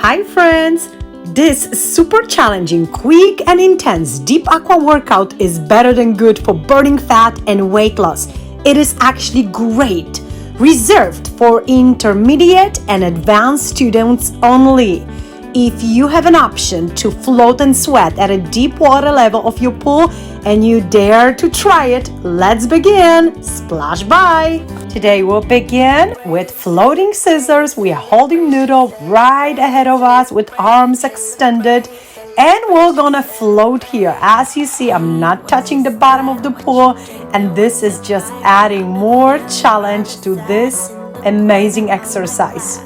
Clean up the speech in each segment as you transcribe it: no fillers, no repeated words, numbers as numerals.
Hi friends! This super challenging, quick and intense deep aqua workout is better than good for burning fat and weight loss. It is actually great, reserved for intermediate and advanced students only. If you have an option to float and sweat at a deep water level of your pool and you dare to try it, let's begin. Splash by! Today we'll begin with floating scissors. We are holding Noodle right ahead of us with arms extended and we're gonna float here. As you see, I'm not touching the bottom of the pool and this is just adding more challenge to this amazing exercise.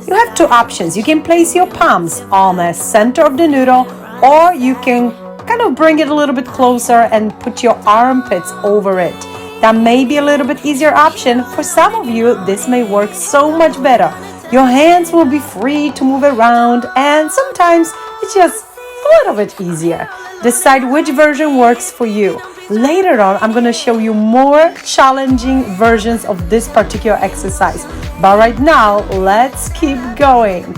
You have two options. You can place your palms on the center of the noodle, or you can kind of bring it a little bit closer and put your armpits over it. That may be a little bit easier option. For some of you, this may work so much better. Your hands will be free to move around, and sometimes it's just a little bit easier. Decide which version works for you. Later on, I'm going to show you more challenging versions of this particular exercise. But right now, let's keep going.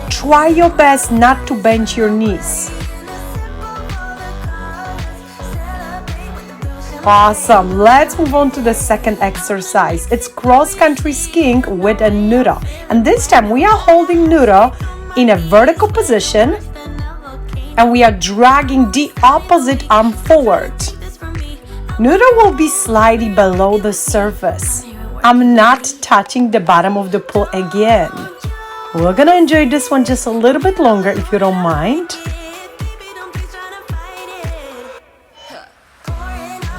Try your best not to bend your knees. Awesome. Let's move on to the second exercise. It's cross-country skiing with a noodle. And this time we are holding Noodle in a vertical position and we are dragging the opposite arm forward. Noodle will be slightly below the surface. I'm not touching the bottom of the pool again. We're gonna enjoy this one just a little bit longer if you don't mind.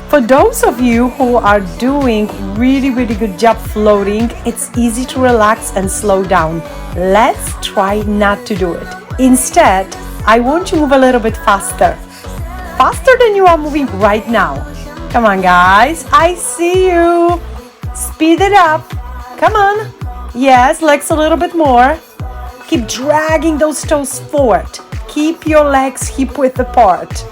For those of you who are doing really good job floating, it's easy to relax and slow down. Let's try not to do it. Instead, I want you to move a little bit faster. Faster than you are moving right now. Come on guys, I see you. Speed it up. Come on. Yes, legs a little bit more. Keep dragging those toes forward. Keep your legs hip width apart.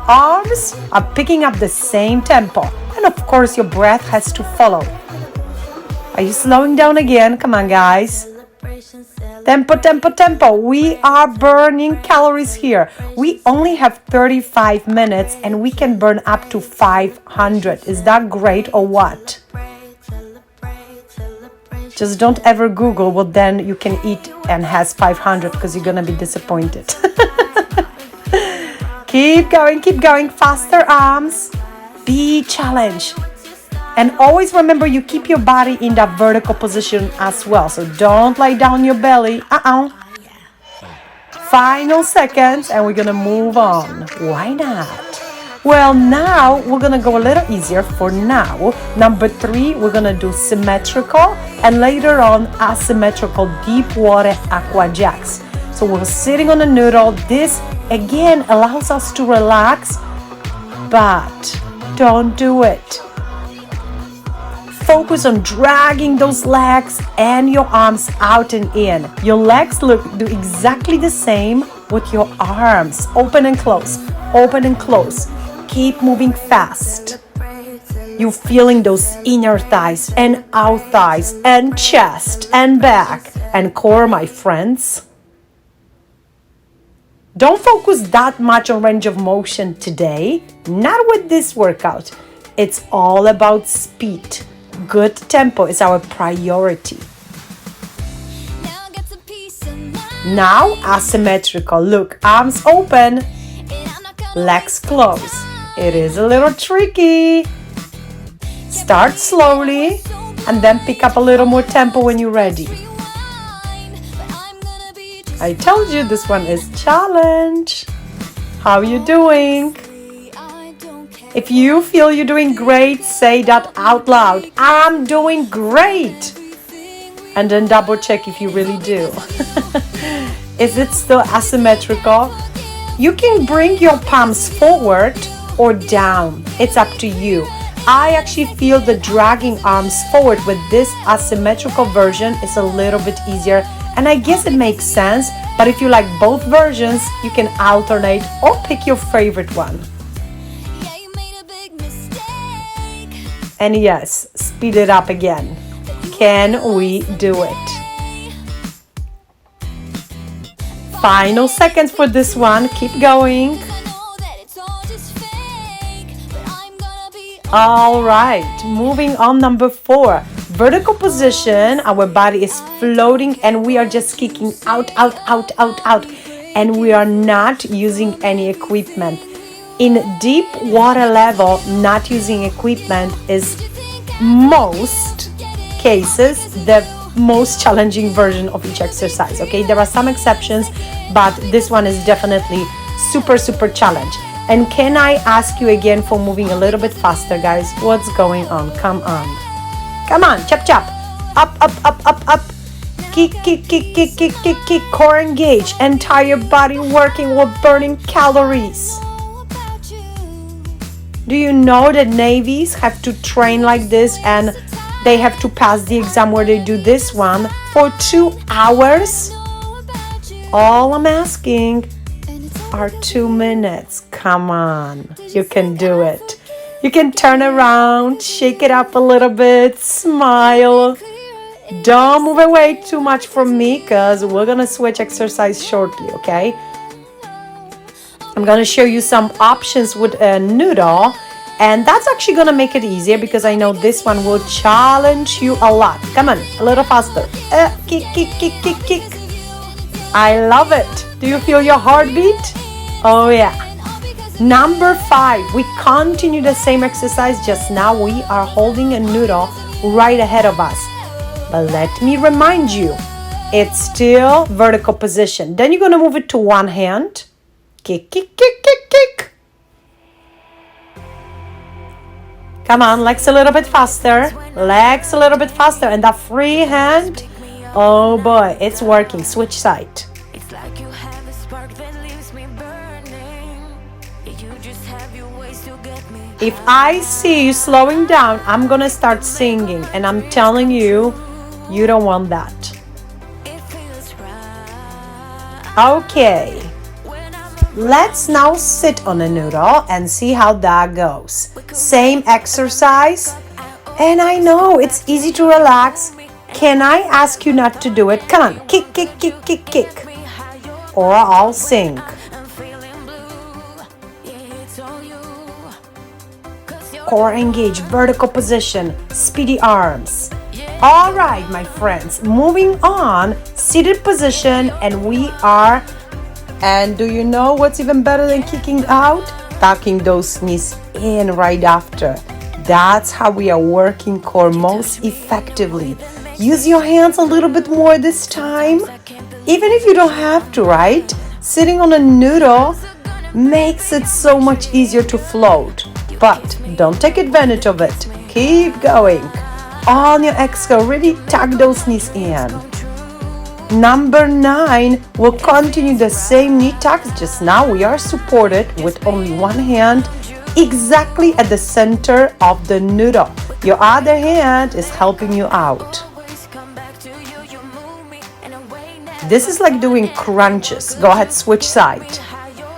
Arms are picking up the same tempo. And of course, your breath has to follow. Are you slowing down again? Come on, guys. Tempo, tempo, tempo. We are burning calories here. We only have 35 minutes and we can burn up to 500. Is that great or what? Just don't ever Google what then you can eat and has 500 because you're gonna be disappointed. Keep going, faster arms. Be challenged. And always remember you keep your body in that vertical position as well. So don't lie down your belly. Final seconds and we're gonna move on. Why not? Well, now we're gonna go a little easier for now. Number 3, we're gonna do symmetrical and later on asymmetrical deep water aqua jacks. So we're sitting on a noodle. This again allows us to relax, but don't do it. Focus on dragging those legs and your arms out and in. Your legs do exactly the same with your arms. Open and close, open and close. Keep moving fast. You're feeling those inner thighs and out thighs and chest and back and core, my friends. Don't focus that much on range of motion today, not with this workout. It's all about speed. Good tempo is our priority. Now asymmetrical. Look, arms open, legs close. It is a little tricky. Start slowly and then pick up a little more tempo when you're ready. I told you this one is challenge. How are you doing? If you feel you're doing great, say that out loud. I'm doing great. And then double check if you really do. Is it still asymmetrical? You can bring your palms forward or down. It's up to you. I actually feel the dragging arms forward with this asymmetrical version is a little bit easier. And I guess it makes sense, but if you like both versions, you can alternate or pick your favorite one. And yes, speed it up again. Can we do it? Final seconds for this one. Keep going. All right, moving on, number 4. Vertical position. Our body is floating and we are just kicking out. And we are not using any equipment. In deep water level, not using equipment is most cases the most challenging version of each exercise. Okay, there are some exceptions, but this one is definitely super challenge. And can I ask you again for moving a little bit faster, guys? What's going on? Come on, chop, up, kick, core engage, entire body working while burning calories. Do you know that navies have to train like this and they have to pass the exam where they do this one for 2 hours? All I'm asking are 2 minutes. Come on, you can do it. You can turn around, shake it up a little bit, smile. Don't move away too much from me because we're gonna switch exercise shortly, okay? I'm gonna show you some options with a noodle, and that's actually gonna make it easier because I know this one will challenge you a lot. Come on, a little faster. Kick. I love it. Do you feel your heartbeat? Oh yeah. Number 5, we continue the same exercise, just now we are holding a noodle right ahead of us. But let me remind you, it's still vertical position. Then you're gonna move it to one hand. Kick. Come on, legs a little bit faster. And that free hand, oh boy, it's working. Switch side. If I see you slowing down, I'm gonna start singing, and I'm telling you, you don't want that. Okay, let's now sit on a noodle and see how that goes. Same exercise, and I know it's easy to relax. Can I ask you not to do it? Come on, kick. Or I'll sing. Core engage, vertical position, speedy arms. All right, my friends, moving on, seated position, and do you know what's even better than kicking out? Tucking those knees in right after. That's how we are working core most effectively. Use your hands a little bit more this time. Even if you don't have to, right? Sitting on a noodle makes it so much easier to float. But don't take advantage of it. Keep going. On your exhale, really tuck those knees in. Number 9, we'll continue the same knee tucks. Just now we are supported with only one hand exactly at the center of the noodle. Your other hand is helping you out. This is like doing crunches. Go ahead, switch side.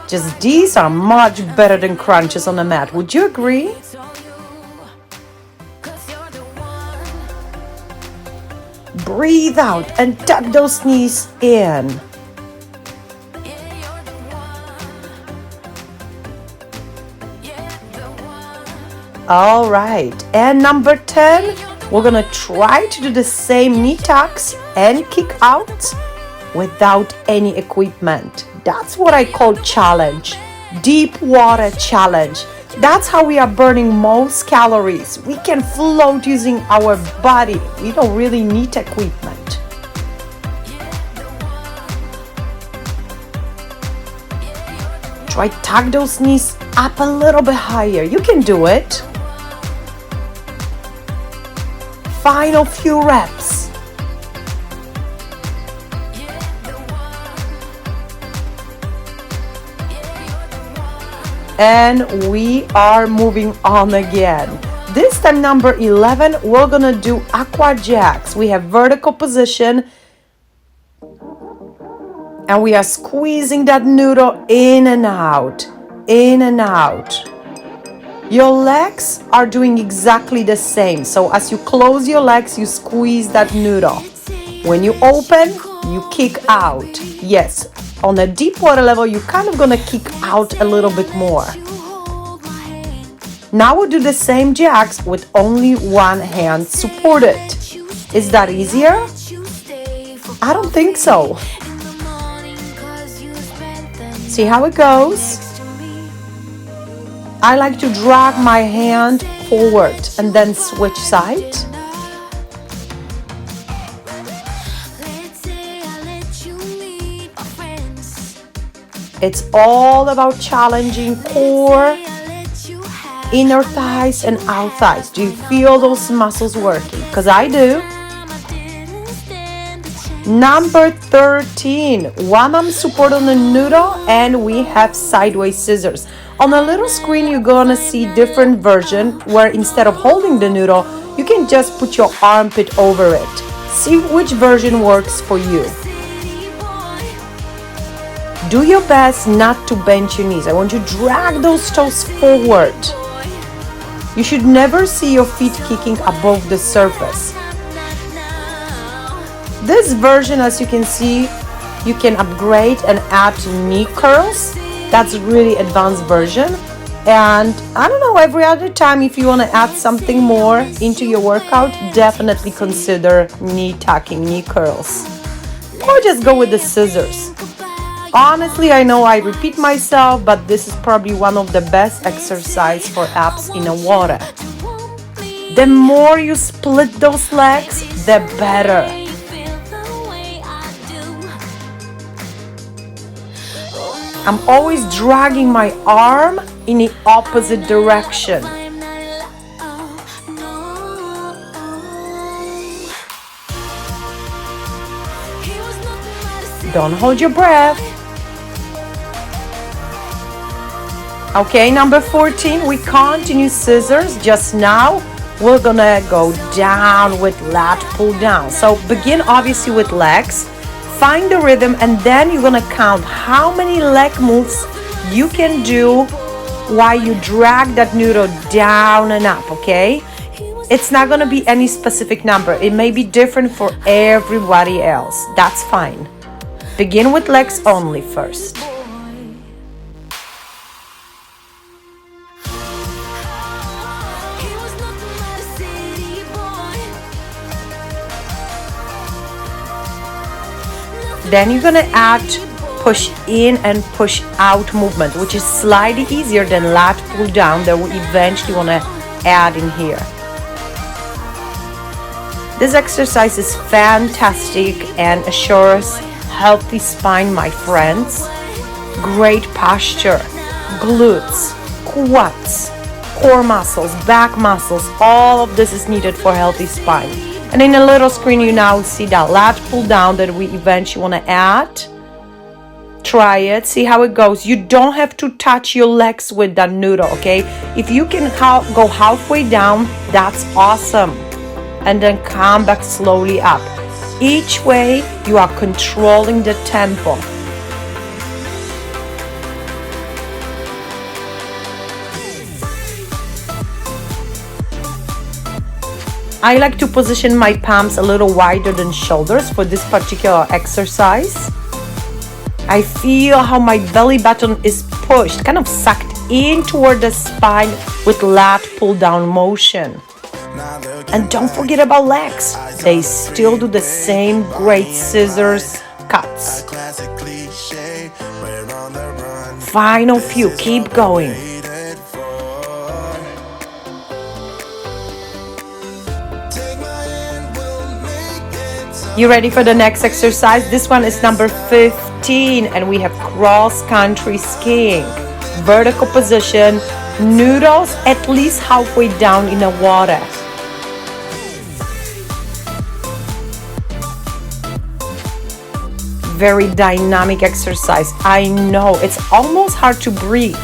Just these are much better than crunches on the mat. Would you agree? Breathe out and tuck those knees in. All right, and number 10, we're gonna try to do the same knee tucks and kick out without any equipment. That's what I call challenge, deep water challenge. That's how we are burning most calories. We can float using our body. We don't really need equipment. Try tuck those knees up a little bit higher. You can do it. Final few reps. And we are moving on again. This time, number 11, we're gonna do aqua jacks. We have vertical position, and we are squeezing that noodle in and out. Your legs are doing exactly the same. So as you close your legs, you squeeze that noodle. When you open, you kick out. Yes, On a deep water level, you're kind of gonna kick out a little bit more. Now we'll do the same jacks with only one hand supported. Is that easier? I don't think so. See how it goes? I like to drag my hand forward and then switch side. It's all about challenging core, inner thighs and out thighs. Do you feel those muscles working? Because I do. Number 13, one arm support on the noodle, and we have sideways scissors. On a little screen, you're gonna see different version where instead of holding the noodle, you can just put your armpit over it. See which version works for you. Do your best not to bend your knees. I want you to drag those toes forward. You should never see your feet kicking above the surface. This version, as you can see, you can upgrade and add knee curls. That's really advanced version. And I don't know, every other time if you want to add something more into your workout, definitely consider knee tucking, knee curls. Or just go with the scissors. Honestly, I know I repeat myself, but this is probably one of the best exercise for abs in the water. The more you split those legs, the better. I'm always dragging my arm in the opposite direction. Don't hold your breath. Okay, number 14, we continue scissors. Just now, we're gonna go down with lat pull down. So begin obviously with legs. Find the rhythm, and then you're gonna count how many leg moves you can do while you drag that noodle down and up, okay? It's not gonna be any specific number. It may be different for everybody else. That's fine. Begin with legs only first. Then you're gonna add push in and push out movement, which is slightly easier than lat pull down that we eventually wanna add in here. This exercise is fantastic and assures healthy spine, my friends. Great posture, glutes, quads, core muscles, back muscles, all of this is needed for healthy spine. And in a little screen, you now see that lat pull down that we eventually want to add. Try it, see how it goes. You don't have to touch your legs with that noodle, okay? If you can go halfway down, that's awesome. And then come back slowly up. Each way, you are controlling the tempo. I like to position my palms a little wider than shoulders for this particular exercise. I feel how my belly button is pushed, kind of sucked in toward the spine with lat pull down motion. And don't forget about legs. They still do the same great scissors cuts. Final few, keep going. You ready for the next exercise? This one is number 15, and we have cross-country skiing. Vertical position, noodles at least halfway down in the water. Very dynamic exercise. I know, it's almost hard to breathe.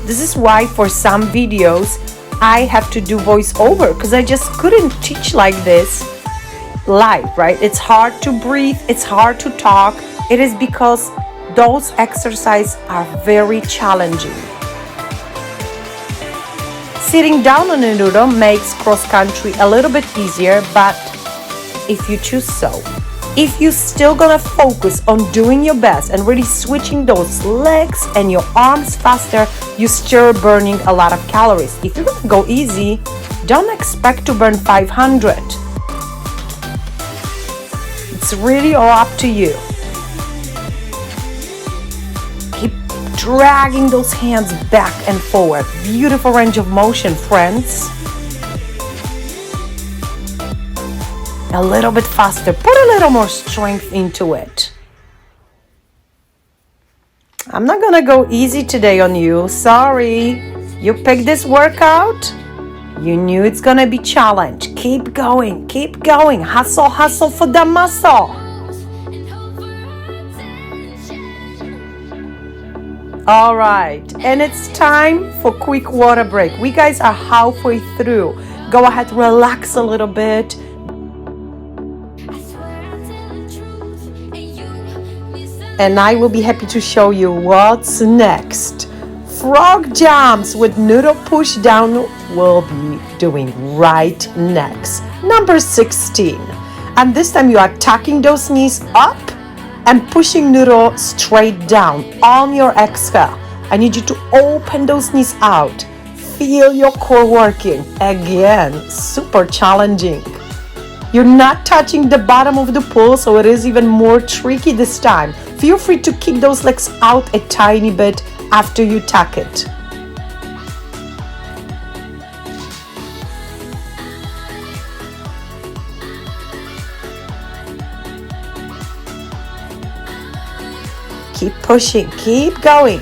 This is why for some videos, I have to do voiceover, because I just couldn't teach like this live, right? It's hard to breathe, it's hard to talk. It is because those exercises are very challenging. Sitting down on a noodle makes cross country a little bit easier, but if you choose so. If you're still gonna focus on doing your best and really switching those legs and your arms faster, you're still burning a lot of calories. If you're gonna go easy, don't expect to burn 500. It's really all up to you. Keep dragging those hands back and forward. Beautiful range of motion, friends. A little bit faster. Put a little more strength into it. I'm not gonna go easy today on you. Sorry. You picked this workout. You knew it's gonna be challenge. Keep going. Keep going. Hustle, hustle for the muscle. All right. And it's time for quick water break. We guys are halfway through. Go ahead, relax a little bit. And I will be happy to show you what's next. Frog jumps with noodle push down will be doing right next. Number 16. And this time you are tucking those knees up and pushing noodle straight down on your exhale. I need you to open those knees out. Feel your core working. Again, super challenging. You're not touching the bottom of the pool, so it is even more tricky this time. Feel free to kick those legs out a tiny bit after you tuck it. Keep pushing, keep going.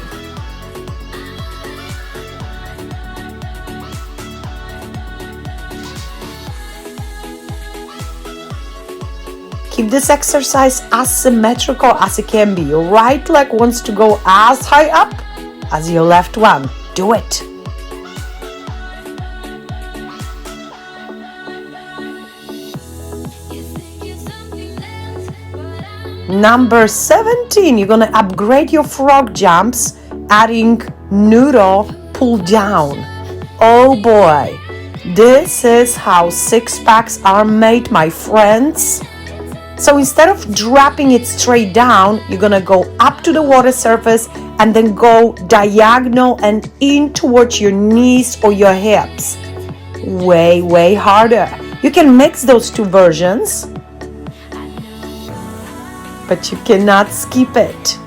Keep this exercise as symmetrical as it can be. Your right leg wants to go as high up as your left one. Do it. Number 17, you're gonna upgrade your frog jumps, adding noodle pull down. Oh boy, this is how six packs are made, my friends. So instead of dropping it straight down, you're gonna go up to the water surface and then go diagonal and in towards your knees or your hips. Way, way harder. You can mix those two versions, but you cannot skip it.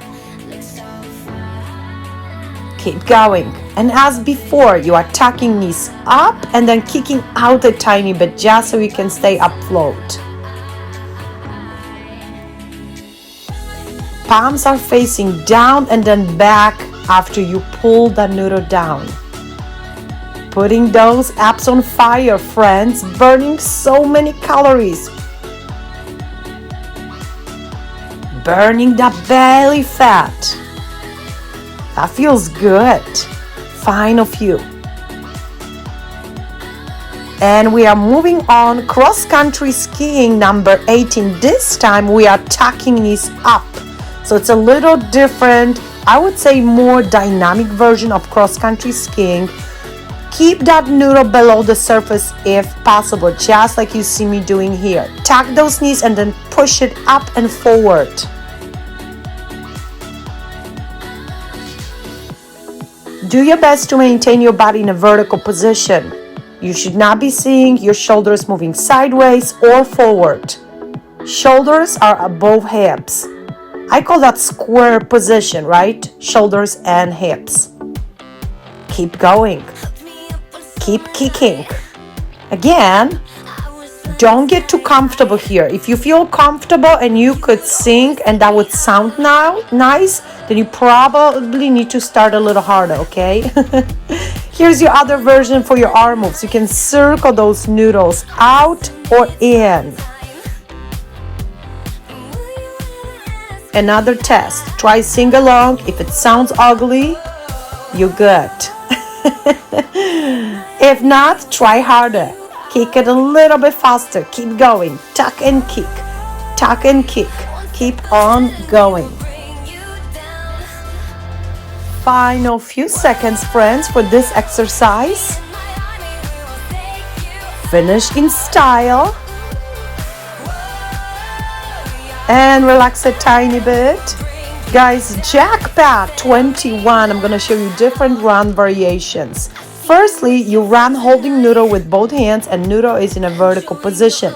Keep going. And as before, you are tucking knees up and then kicking out a tiny bit just so you can stay afloat. Palms are facing down and then back after you pull the noodle down. Putting those abs on fire, friends, burning so many calories. Burning the belly fat. That feels good. Final few. And we are moving on. Cross-country skiing, number 18. This time we are tucking knees up. So it's a little different, I would say more dynamic version of cross-country skiing. Keep that noodle below the surface if possible, just like you see me doing here. Tuck those knees and then push it up and forward. Do your best to maintain your body in a vertical position. You should not be seeing your shoulders moving sideways or forward. Shoulders are above hips. I call that square position, right? Shoulders and hips. Keep going. Keep kicking. Again, don't get too comfortable here. If you feel comfortable and you could sing and that would sound nice, then you probably need to start a little harder, okay? Here's your other version for your arm moves. You can circle those noodles out or in. Another test. Try sing along. If it sounds ugly, you're good. If not, try harder. Kick it a little bit faster. Keep going. Tuck and kick. Tuck and kick. Keep on going. Final few seconds, friends, for this exercise. Finish in style. And relax a tiny bit. Guys, jackpot 21. I'm gonna show you different run variations. Firstly, you run holding Noodle with both hands and Noodle is in a vertical position.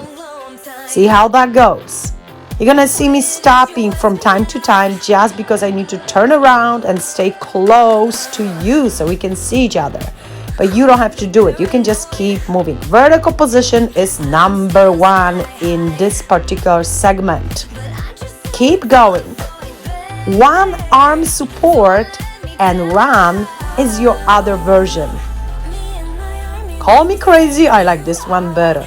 See how that goes. You're gonna see me stopping from time to time just because I need to turn around and stay close to you so we can see each other. But you don't have to do it. You can just keep moving. Vertical position is number one in this particular segment. Keep going. One arm support and run is your other version. Call me crazy, I like this one better.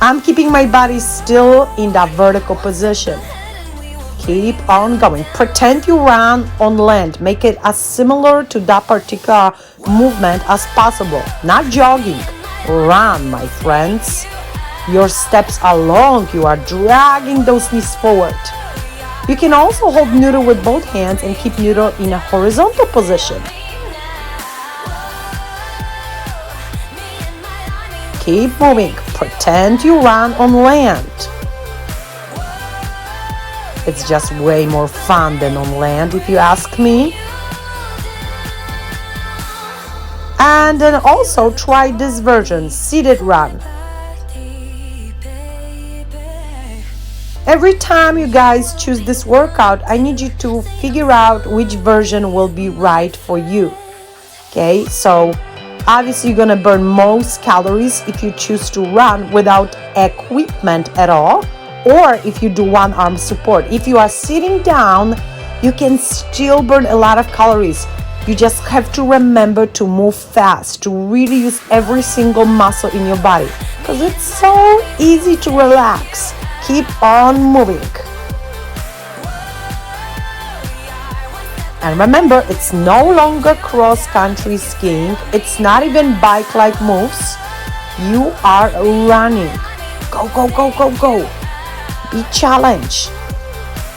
I'm keeping my body still in that vertical position. Keep on going. Pretend you run on land. Make it as similar to that particular movement as possible. Not jogging. Run, my friends. Your steps are long. You are dragging those knees forward. You can also hold Noodle with both hands and keep Noodle in a horizontal position. Keep moving. Pretend you run on land. It's just way more fun than on land, if you ask me. And then also try this version, seated run. Every time you guys choose this workout, I need you to figure out which version will be right for you. Okay, so obviously you're gonna burn most calories if you choose to run without equipment at all, or if you do one arm support. If you are sitting down, you can still burn a lot of calories. You just have to remember to move fast, to really use every single muscle in your body, because it's so easy to relax. Keep on moving. And remember, it's no longer cross-country skiing. It's not even bike-like moves. You are running. Go, go, go, go, go. Be challenged.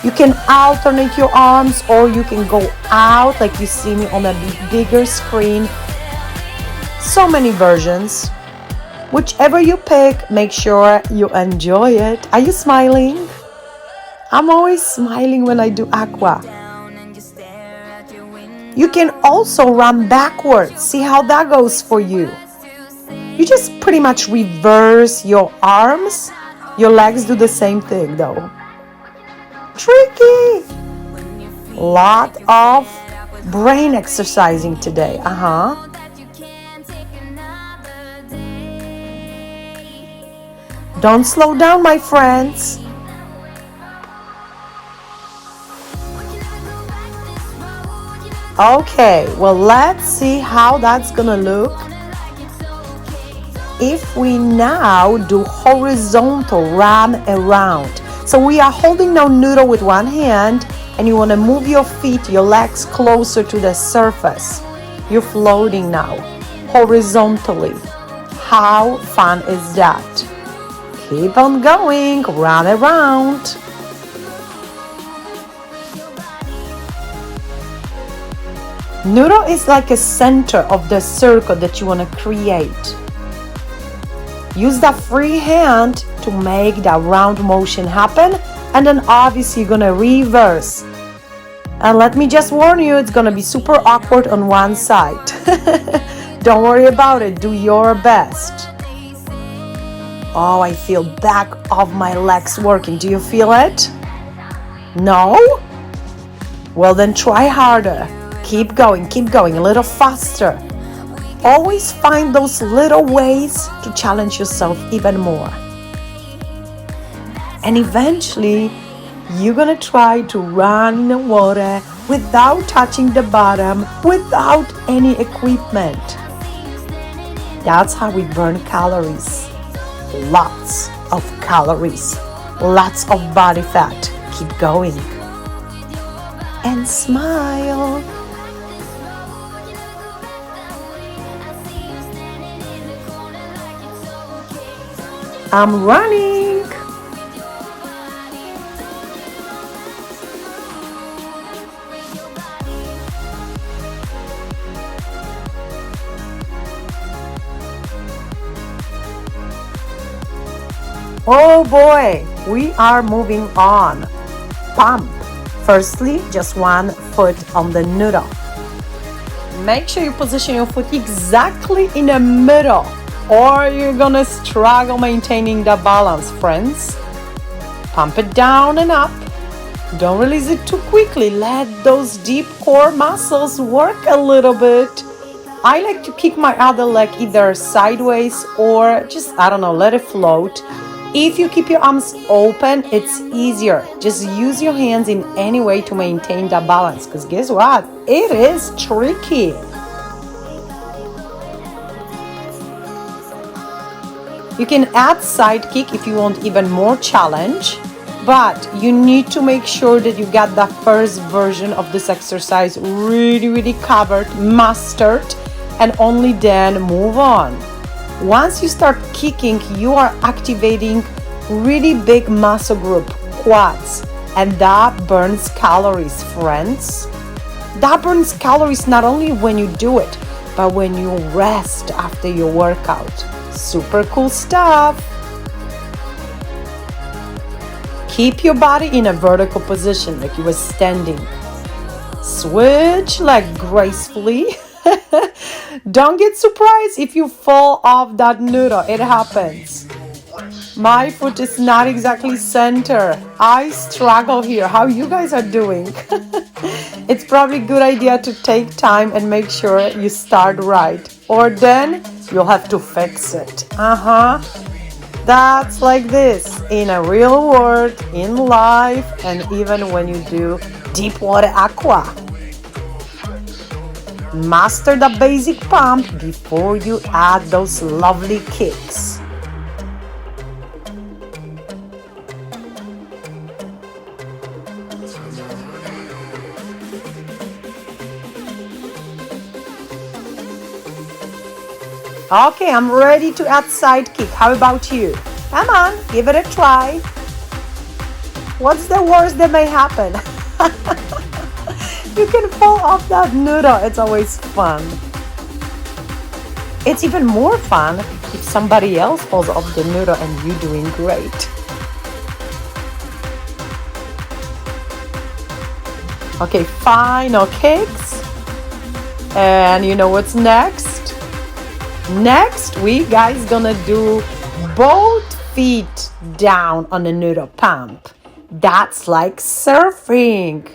You can alternate your arms or you can go out like you see me on a bigger screen. So many versions. Whichever you pick, make sure you enjoy it. Are you smiling? I'm always smiling when I do aqua. You can also run backwards. See how that goes for you. You just pretty much reverse your arms. Your legs do the same thing though. Tricky. Lot of brain exercising today. Don't slow down, my friends. Okay, well, let's see how that's gonna look if we now do horizontal run around. So we are holding now Noodle with one hand and you want to move your feet, your legs closer to the surface. You're floating now horizontally. How fun is that? Keep on going, run around. Noodle is like a center of the circle that you want to create. Use that free hand to make that round motion happen, and then obviously you're gonna reverse. And let me just warn you, it's gonna be super awkward on one side. Don't worry about it, do your best. Oh, I feel back of my legs working. Do you feel it? No? Well, then try harder. Keep going, a little faster. Always find those little ways to challenge yourself even more. And eventually, you're gonna try to run in the water without touching the bottom, without any equipment. That's how we burn calories. Lots of calories, lots of body fat. Keep going. And smile. I'm running. Oh boy, We are moving on. Pump. Firstly, just one foot on the noodle. Make sure you position your foot exactly in the middle, or you're gonna struggle maintaining the balance, friends. Pump it down and up. Don't release it too quickly. Let those deep core muscles work a little bit. I like to kick my other leg either sideways or just, let it float. If you keep your arms open, it's easier. Just use your hands in any way to maintain the balance, because guess what? It is tricky. You can add side kick if you want even more challenge, but you need to make sure that you got the first version of this exercise really covered, mastered, and only then move on. Once you start kicking, you are activating really big muscle group, quads, and that burns calories, friends. That burns calories not only when you do it, but when you rest after your workout. Super cool stuff. Keep your body in a vertical position like you were standing. Switch leg gracefully. Don't get surprised if you fall off that noodle. It happens. My foot is not exactly center. I struggle here. How you guys are doing? It's probably a good idea to take time and make sure you start right, or then you'll have to fix it. That's like this in a real world, in life, and even when you do deep water aqua. Master the basic pump before you add those lovely kicks. Okay, I'm ready to add side kick. How about you? Come on, give it a try. What's the worst that may happen? You can fall off that noodle. It's always fun. It's even more fun if somebody else falls off the noodle and you're doing great. Okay, final kicks. And you know what's next? Next, we guys gonna do both feet down on the noodle pump. That's like surfing.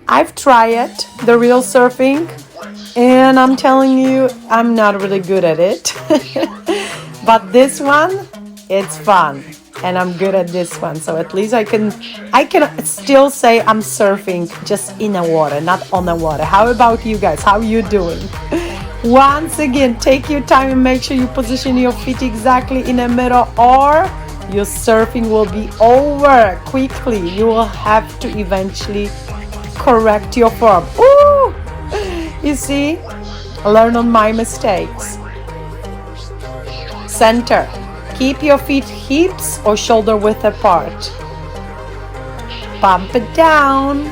I've tried it, the real surfing, and I'm telling you, I'm not really good at it. But this one, it's fun, and I'm good at this one. So at least I can still say I'm surfing just in the water, not on the water. How about you guys? How you doing? Once again, take your time and make sure you position your feet exactly in the middle, or your surfing will be over quickly. You will have to eventually correct your form. Ooh! You see? Learn on my mistakes. Center. Keep your feet hips or shoulder width apart. Pump it down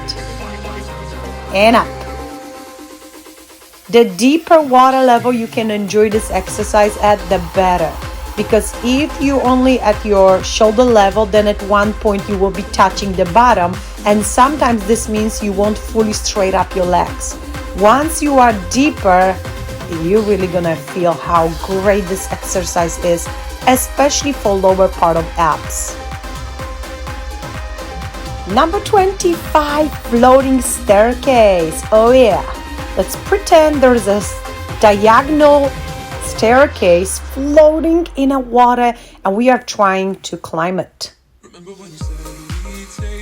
and up. The deeper water level you can enjoy this exercise at, the better. Because if you only at your shoulder level, then at one point you will be touching the bottom, and sometimes this means you won't fully straight up your legs. Once you are deeper, you're really gonna feel how great this exercise is, especially for lower part of abs. Number 25, floating staircase. Oh yeah. Let's pretend there's a diagonal staircase floating in the water and we are trying to climb it.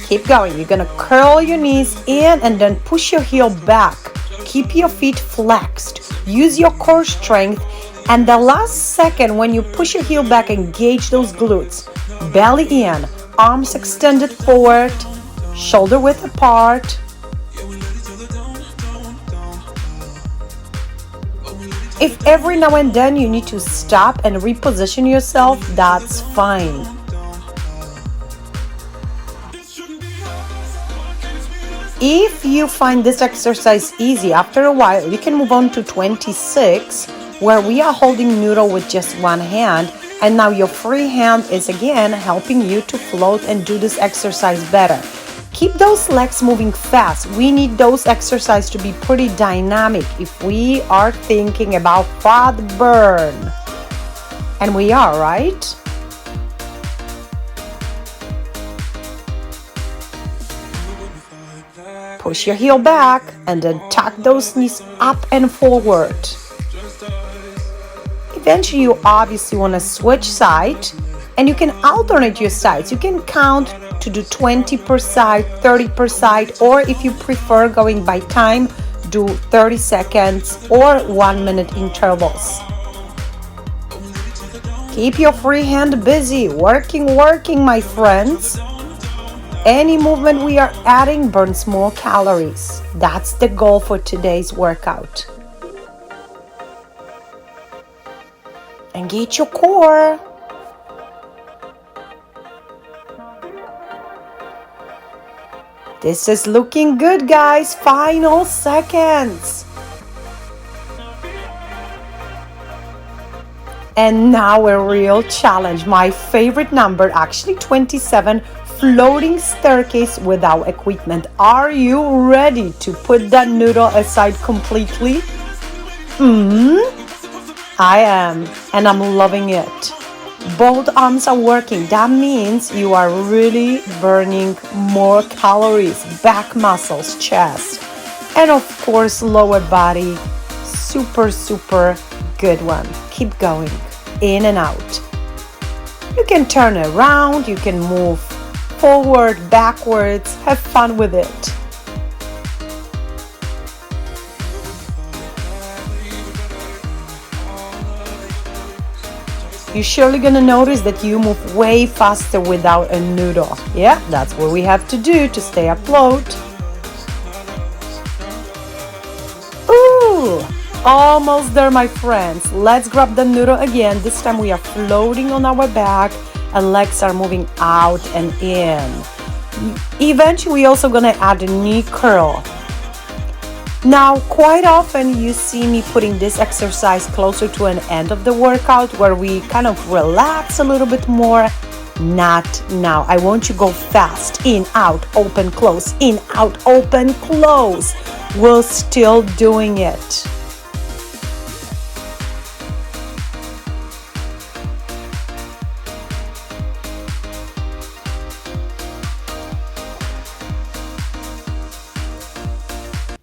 Keep going. You're gonna curl your knees in and then push your heel back. Keep your feet flexed. Use your core strength, and the last second when you push your heel back, engage those glutes. Belly in, arms extended forward, shoulder width apart. If every now and then you need to stop and reposition yourself, that's fine. If you find this exercise easy, after a while you can move on to 26, where we are holding noodle with just one hand And now your free hand is again helping you to float and do this exercise better. Keep those legs moving fast. We need those exercises to be pretty dynamic if we are thinking about fat burn. And we are, right? Push your heel back and then tuck those knees up and forward. Eventually, you obviously want to switch side, and you can alternate your sides. You can count to do 20 per side, 30 per side, or if you prefer going by time, do 30 seconds or 1 minute intervals. Keep your free hand busy, working, my friends. Any movement we are adding burns more calories. That's the goal for today's workout. Engage your core. This is looking good, guys. Final seconds. And now a real challenge. My favorite number, actually 27, floating staircase without equipment. Are you ready to put that noodle aside completely? I am, and I'm loving it. Both arms are working. That means you are really burning more calories, back muscles, chest, and of course lower body. Super good one. Keep going, in and out. You can turn around, you can move forward, backwards, have fun with it. You're surely gonna notice that you move way faster without a noodle. Yeah, that's what we have to do to stay afloat. Ooh, almost there, my friends. Let's grab the noodle again. This time we are floating on our back and legs are moving out and in. Eventually, we're also gonna add a knee curl. Now, quite often you see me putting this exercise closer to an end of the workout where we kind of relax a little bit more. Not now. I want you to go fast. In, out, open, close. In, out, open, close. We're still doing it.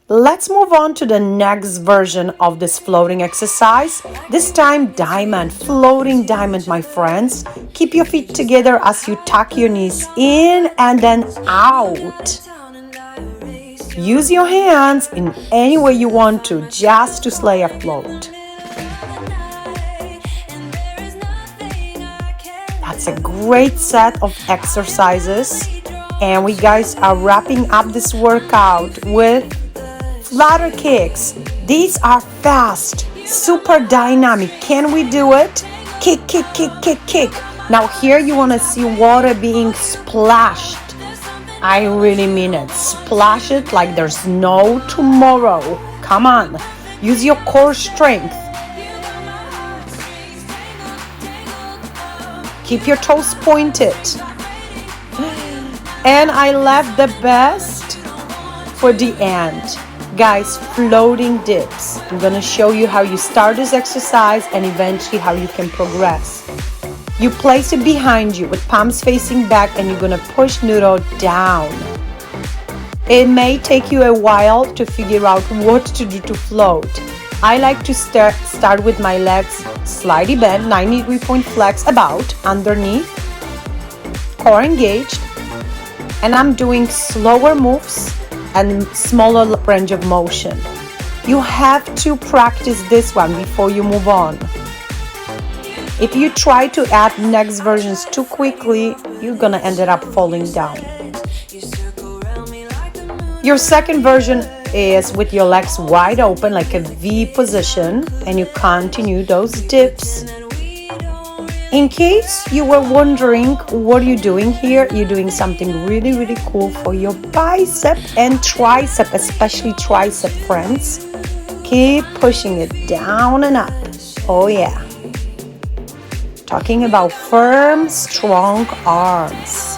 Let's move on to the next version of this floating exercise. This time, diamond, floating diamond, my friends. Keep your feet together as you tuck your knees in and then out. Use your hands in any way you want to, just to stay afloat. That's a great set of exercises. And we guys are wrapping up this workout with ladder kicks. These are fast, super dynamic. Can we do it? Kick, kick, kick, kick, kick. Now here you want to see water being splashed. I really mean it. Splash it like there's no tomorrow. Come on. Use your core strength. Keep your toes pointed. And I left the best for the end. Guys, floating dips. I'm gonna show you how you start this exercise and eventually how you can progress. You place it behind you with palms facing back and you're gonna push noodle down. It may take you a while to figure out what to do to float. I like to start with my legs slightly bent, 90-degree point flex about underneath, core engaged, and I'm doing slower moves and smaller range of motion. You have to practice this one before you move on. If you try to add next versions too quickly, you're gonna end up falling down. Your second version is with your legs wide open like a V position, and you continue those dips. In case you were wondering what are you doing here, you're doing something really cool for your bicep and tricep, especially tricep, friends. Keep pushing it down and up. Oh yeah. talking about firm, strong arms.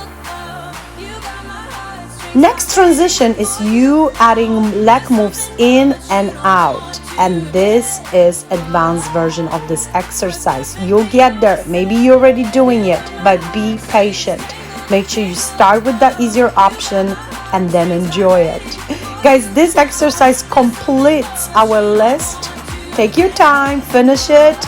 Next transition is you adding leg moves in and out. And this is advanced version of this exercise. You'll get there. Maybe you're already doing it, but be patient. Make sure you start with the easier option and then enjoy it. Guys, this exercise completes our list. Take your time, finish it,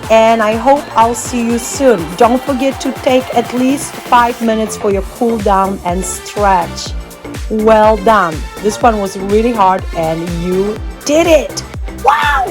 and I hope I'll see you soon. Don't forget to take at least 5 minutes for your cool down and stretch. Well done. This one was really hard and you did it. Wow!